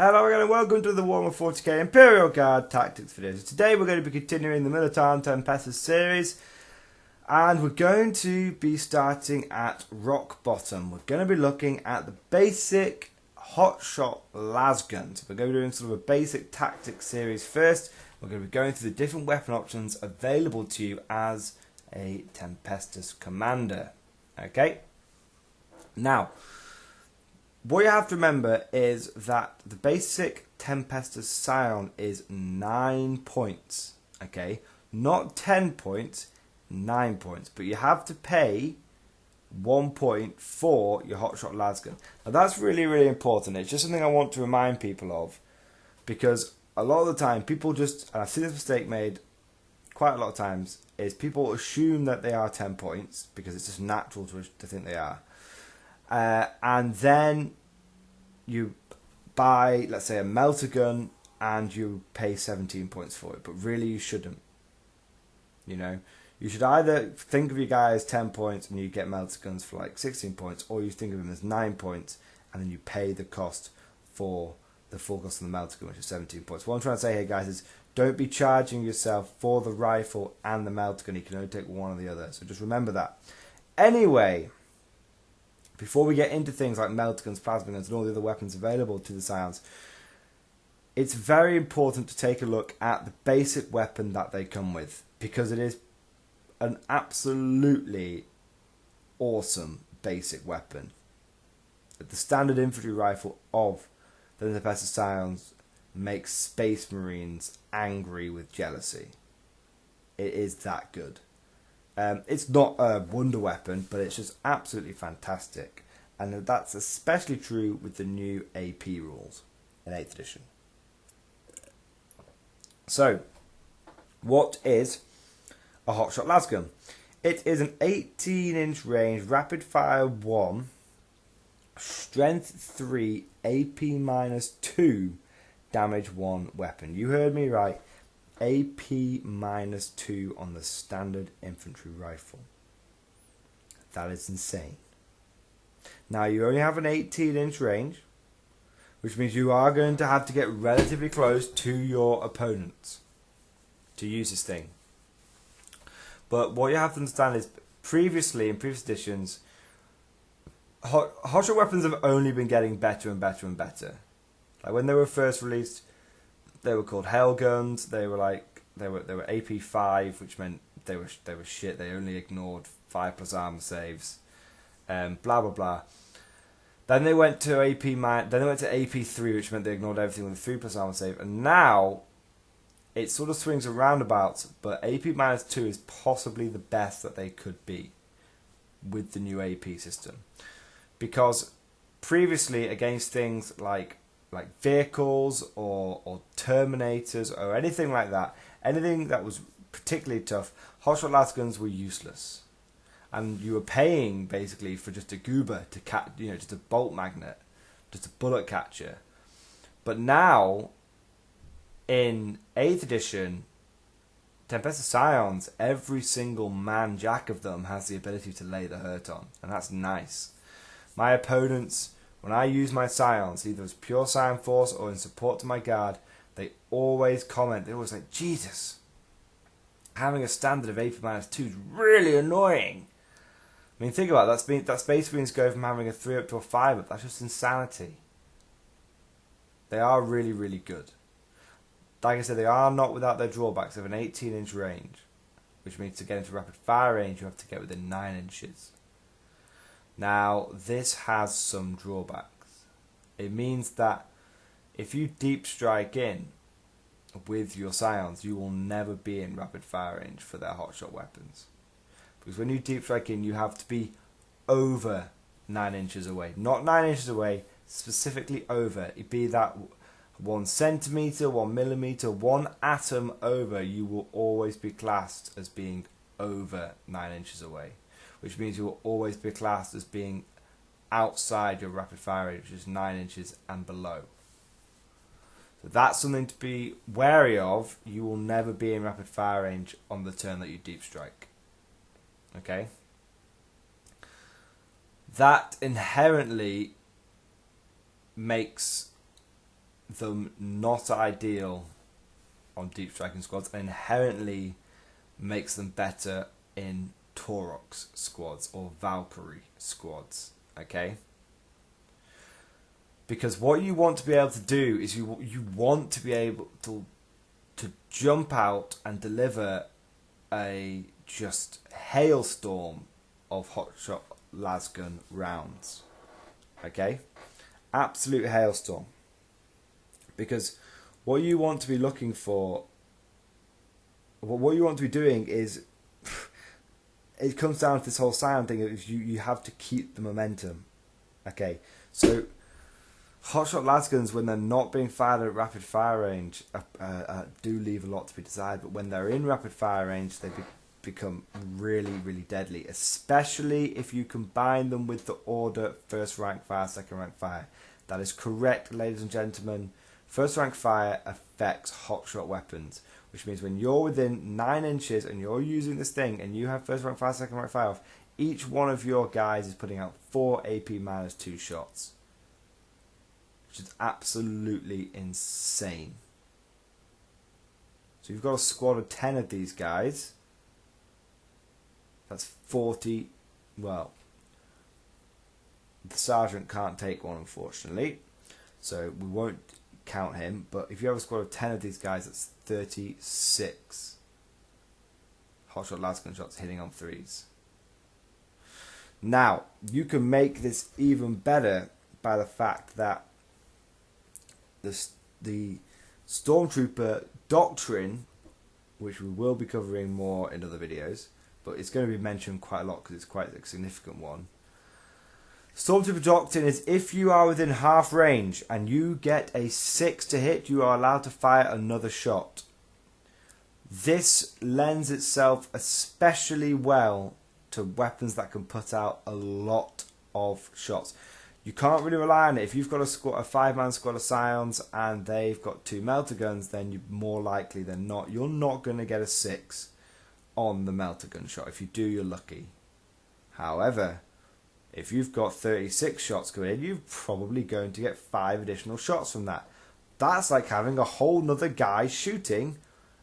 Hello again and welcome to the Warhammer 40k Imperial Guard Tactics video. So today we're going to be continuing the Militarum Tempestus series and we're going to be starting at rock bottom. We're going to be looking at the basic hotshot lasguns. We're going to be doing sort of a basic tactics series first. We're going to be going through the different weapon options available to you as a Tempestus commander. Okay? Now, what you have to remember is that the basic Tempestus Scion is 9 points, okay? Not 10 points, 9 points. But you have to pay 1 point for your hotshot lasgun. Now that's really, really important. It's just something I want to remind people of, because a lot of the time people just, and I've seen this mistake made quite a lot of times, is people assume that they are 10 points because it's just natural to think they are. And then you buy, let's say, a melter gun and you pay 17 points for it, but really you shouldn't. You know, you should either think of your guy as 10 points and you get melter guns for like 16 points, or you think of him as 9 points and then you pay the cost for the full cost of the melter gun, which is 17 points. What I'm trying to say here, guys, is don't be charging yourself for the rifle and the melter gun. You can only take one or the other, so just remember that. Anyway, before we get into things like melter guns, plasma guns, and all the other weapons available to the Scions, it's very important to take a look at the basic weapon that they come with, because it is an absolutely awesome basic weapon. The standard infantry rifle of the Tempestus Scions makes Space Marines angry with jealousy. It is that good. It's not a wonder weapon, but it's just absolutely fantastic. And that's especially true with the new AP rules in 8th edition. So, what is a hotshot lasgun? It is an 18-inch range, rapid fire 1, strength 3, AP-2, damage 1 weapon. You heard me right. AP-2 on the standard infantry rifle. That is insane. Now, you only have an 18-inch range, which means you are going to have to get relatively close to your opponents to use this thing. But what you have to understand is, previously, in previous editions, hotshot weapons have only been getting better and better and better. Like when they were first released, they were called Hell Guns. They were AP5, which meant they were shit. They only ignored 5+ armor saves. Blah blah blah. Then they went to AP3, which meant they ignored everything with a 3+ armor save. And now it sort of swings around about, but AP-2 is possibly the best that they could be with the new AP system, because previously against things like vehicles or Terminators or anything like that, anything that was particularly tough, hotshot lasguns were useless, and you were paying basically for just a goober to just a bolt magnet, just a bullet catcher. But now, in 8th edition, Tempestus Scions, every single man jack of them has the ability to lay the hurt on, and that's nice. My opponents, when I use my Scions, either as pure Scion Force or in support to my guard, they always comment, they always say, Jesus, having a standard of AP-2 is really annoying. I mean, think about it, that Space Marines go from having a 3 up to a 5 up, that's just insanity. They are really, really good. Like I said, they are not without their drawbacks. They have an 18-inch range, which means to get into rapid fire range, you have to get within 9 inches. Now, this has some drawbacks. It means that if you deep strike in with your Scions, you will never be in rapid fire range for their hotshot weapons. Because when you deep strike in, you have to be over 9 inches away. Not 9 inches away, specifically over. It be that 1 centimetre, 1 millimetre, 1 atom over, you will always be classed as being over 9 inches away. Which means you will always be classed as being outside your rapid fire range, which is 9 inches and below. So that's something to be wary of. You will never be in rapid fire range on the turn that you deep strike. Okay? That inherently makes them not ideal on deep striking squads, and inherently makes them better in Taurox squads or Valkyrie squads, okay? Because what you want to be able to do is you want to be able to jump out and deliver a just hailstorm of hotshot lasgun rounds, okay? Absolute hailstorm. Because what you want to be looking for, what you want to be doing is, it comes down to this whole Scion thing of you have to keep the momentum. Okay, so hotshot lasguns, when they're not being fired at rapid fire range, do leave a lot to be desired, but when they're in rapid fire range, they become really, really deadly, especially if you combine them with the order first rank fire, second rank fire. That is correct, ladies and gentlemen. First rank fire affects hotshot weapons, which means when you're within 9 inches and you're using this thing and you have first rank fire, second rank fire off, each one of your guys is putting out 4 AP minus 2 shots, which is absolutely insane. So you've got a squad of 10 of these guys. That's 40. Well, the sergeant can't take one, unfortunately, so we won't count him. But if you have a squad of 10 of these guys, that's 36 hotshot lasgun shots hitting on 3s. Now, you can make this even better by the fact that the Stormtrooper Doctrine, which we will be covering more in other videos, but it's going to be mentioned quite a lot because it's quite a significant one. Stormtrooper Doctrine is, if you are within half range and you get a 6 to hit, you are allowed to fire another shot. This lends itself especially well to weapons that can put out a lot of shots. You can't really rely on it. If you've got a 5-man squad of Scions and they've got 2 melter guns, then you're more likely than not, you're not going to get a 6 on the melter gun shot. If you do, you're lucky. However, if you've got 36 shots going in, you're probably going to get 5 additional shots from that. That's like having a whole nother guy shooting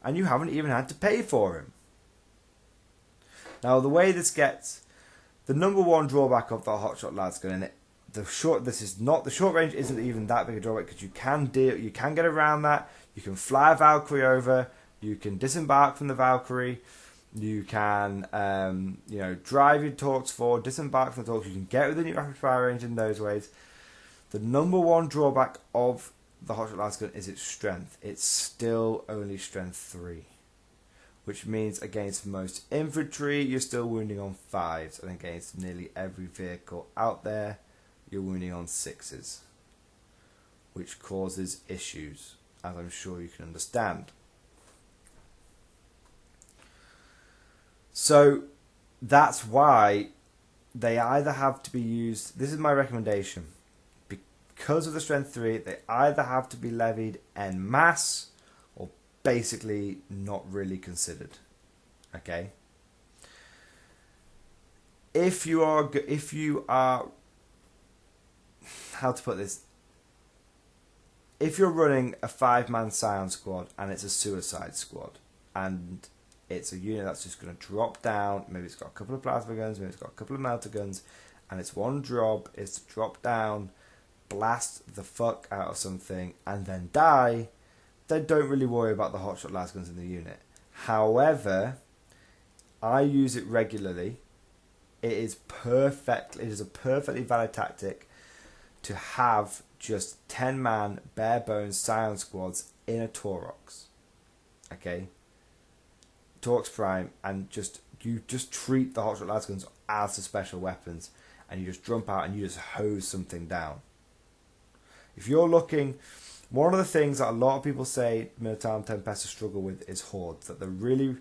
and you haven't even had to pay for him. Now, the way this gets, the number one drawback of the hotshot lasgun, and the short range isn't even that big a drawback because you can get around that. You can fly a Valkyrie over, you can disembark from the Valkyrie, you can drive your Torques forward, disembark from the Torques, you can get within your rapid fire range in those ways. The number one drawback of the hotshot lasgun is its strength. It's still only strength 3. Which means against most infantry, you're still wounding on 5s, and against nearly every vehicle out there, you're wounding on 6s, which causes issues, as I'm sure you can understand. So that's why they either have to be used, this is my recommendation, because of the strength 3, they either have to be levied en masse, or basically not really considered. Okay. If you are, how to put this? If you're running a 5-man Scion squad and it's a suicide squad, and it's a unit that's just going to drop down, maybe it's got a couple of plasma guns, maybe it's got a couple of melter guns, and its one job is to drop down, blast the fuck out of something, and then die, then don't really worry about the hotshot lasguns in the unit. However, I use it regularly. It is a perfectly valid tactic to have just 10-man bare bones Scion squads in a Taurox. Okay? Taurox Prime, and you just treat the hotshot lasguns as the special weapons, and you just jump out and you just hose something down. If you're looking, one of the things that a lot of people say Militarum Tempestus struggle with is hordes. That they're really,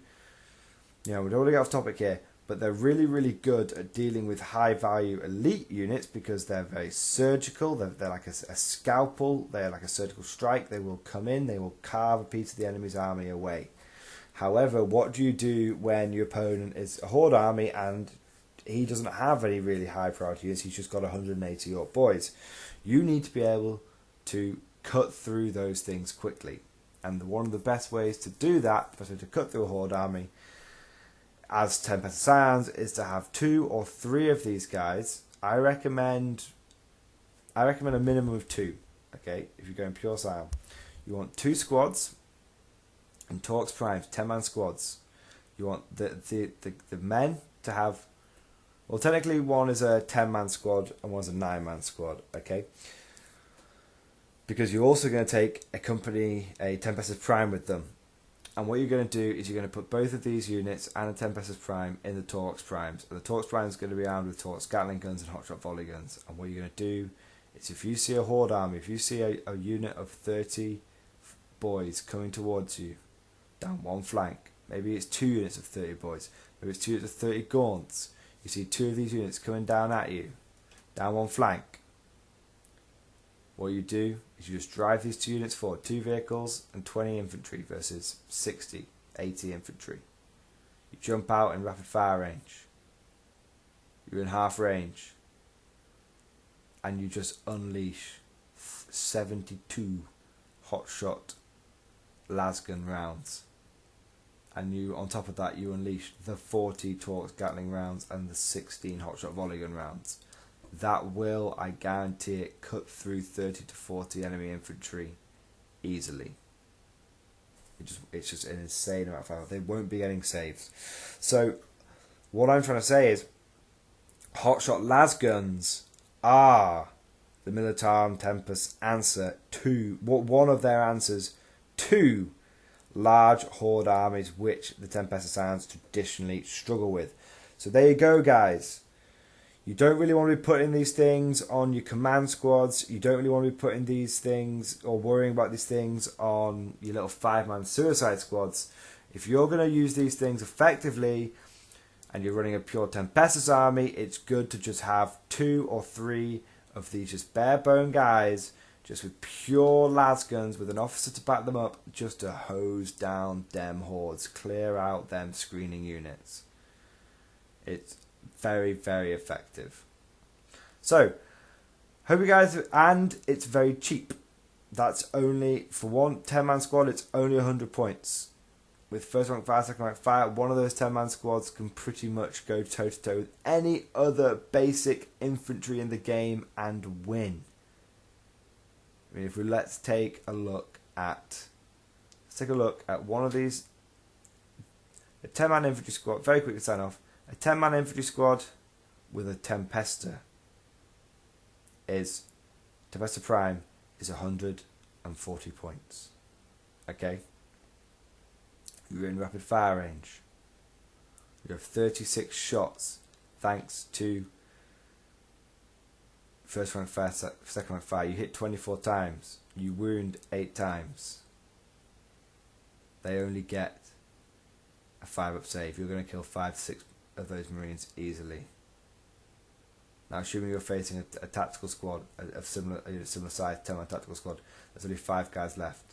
we don't want to get off topic here, but they're really, really good at dealing with high value elite units because they're very surgical. They're like a scalpel. They're like a surgical strike. They will come in. They will carve a piece of the enemy's army away. However, what do you do when your opponent is a horde army and he doesn't have any really high priority units? He's just got 180 York boys. You need to be able to cut through those things quickly. And one of the best ways to do that, especially to cut through a horde army, as Tempestus Scions, is to have 2 or 3 of these guys. I recommend a minimum of 2. Okay, if you're going pure Scion, you want 2 squads and Torx Primes, 10-man squads. You want the men to have, well, technically one is a 10-man squad and one's a 9-man squad. Okay, because you're also going to take a Tempestus Prime with them. And what you're going to do is you're going to put both of these units and a Tempestus Prime in the Torx Primes. And the Torx Prime is going to be armed with Torx Gatling guns and hotshot volley guns. And what you're going to do is, if you see a horde army, if you see a unit of 30 boys coming towards you down one flank, maybe it's 2 units of 30 boys, maybe it's 2 units of 30 gaunts, you see 2 of these units coming down at you, down one flank, what you do is you just drive these 2 units forward, 2 vehicles and 20 infantry versus 60, 80 infantry. You jump out in rapid fire range. You're in half range. And you just unleash 72 hotshot lasgun rounds. And you, on top of that, you unleash the 40 Torx Gatling rounds and the 16 hotshot volley gun rounds. That will, I guarantee it, cut through 30 to 40 enemy infantry easily. It's just an insane amount of fire. They won't be getting saves. So, what I'm trying to say is, hotshot lasguns are the Militarum Tempestus answer to, one of their answers to large horde armies which the Tempestus Scions traditionally struggle with. So there you go, guys. You don't really want to be putting these things on your command squads. You don't really want to be putting these things or worrying about these things on your little 5-man suicide squads. If you're going to use these things effectively and you're running a pure Tempestus army, it's good to just have 2 or 3 of these just bare bone guys, just with pure lasguns, with an officer to back them up, just to hose down them hordes, clear out them screening units. It's very, very effective. So, hope you guys, and it's very cheap. That's only, for one 10-man squad, it's only 100 points. With first rank fire, second rank fire, one of those 10-man squads can pretty much go toe-to-toe with any other basic infantry in the game and win. I mean, let's take a look at one of these. A 10-man infantry squad, very quickly sign off. A 10-man infantry squad with a Tempesta Tempesta Prime is 140 points. Okay? You're in rapid fire range. You have 36 shots thanks to first rank fire, second rank fire. You hit 24 times. You wound 8 times. They only get a 5-up save. You're going to kill 5 to 6 of those Marines easily. Now, assuming you're facing a tactical squad of similar size, 10-man tactical squad, there's only 5 guys left.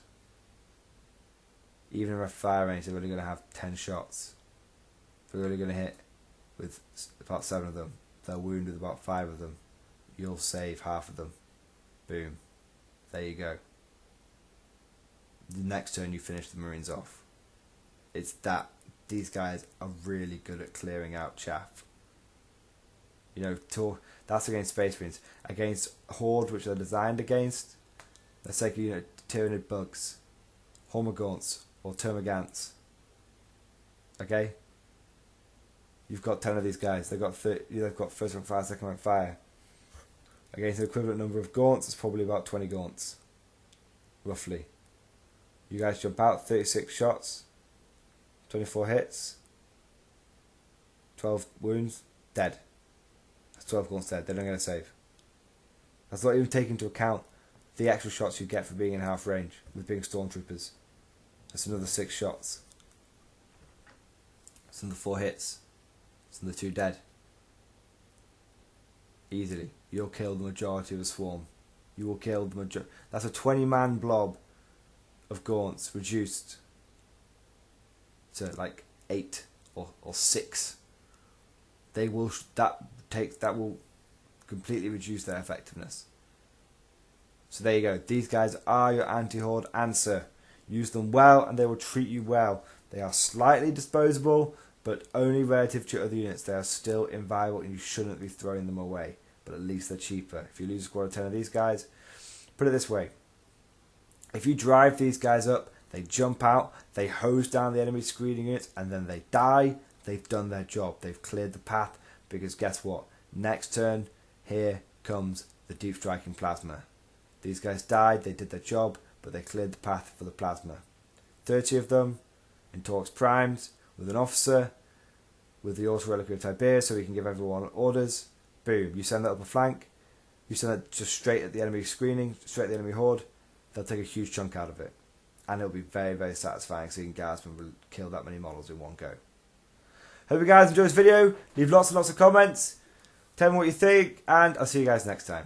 Even in rapid fire range, they're only going to have 10 shots. They're only going to hit with about 7 of them. They'll wound with about 5 of them. You'll save half of them. Boom. There you go. The next turn, you finish the Marines off. It's that. These guys are really good at clearing out chaff. You know, that's against Space Marines. Against Horde, which they're designed against, let's take Tyranid Bugs, Hormagaunts, or Termagants. Okay? You've got 10 of these guys. They've got first rank fire, second rank fire. Against the equivalent number of Gaunts, it's probably about 20 Gaunts. Roughly. You guys jump out, 36 shots. 24 hits, 12 wounds, dead. That's 12 Gaunts dead. They're not going to save. That's not even taking into account the extra shots you get for being in half range with being stormtroopers. That's another 6 shots. That's another 4 hits. That's another 2 dead. Easily. You'll kill the majority of the swarm. You will kill the majority. That's a 20-man blob of Gaunts reduced to like 8 or 6. That will completely reduce their effectiveness. So there you go. These guys are your anti-horde answer. Use them well and they will treat you well. They are slightly disposable, but only relative to other units. They are still invaluable and you shouldn't be throwing them away. But at least they're cheaper. If you lose a squad of 10 of these guys, put it this way. If you drive these guys up, they jump out, they hose down the enemy screening units, and then they die, they've done their job. They've cleared the path, because guess what? Next turn, here comes the deep striking plasma. These guys died, they did their job, but they cleared the path for the plasma. 30 of them in Torx Primes, with an officer, with the auto reliquary of Tiberius, so he can give everyone orders. Boom, you send that up a flank, you send that just straight at the enemy screening, straight at the enemy horde, they'll take a huge chunk out of it. And it'll be very, very satisfying seeing guardsmen kill that many models in one go. Hope you guys enjoyed this video. Leave lots and lots of comments. Tell me what you think, and I'll see you guys next time.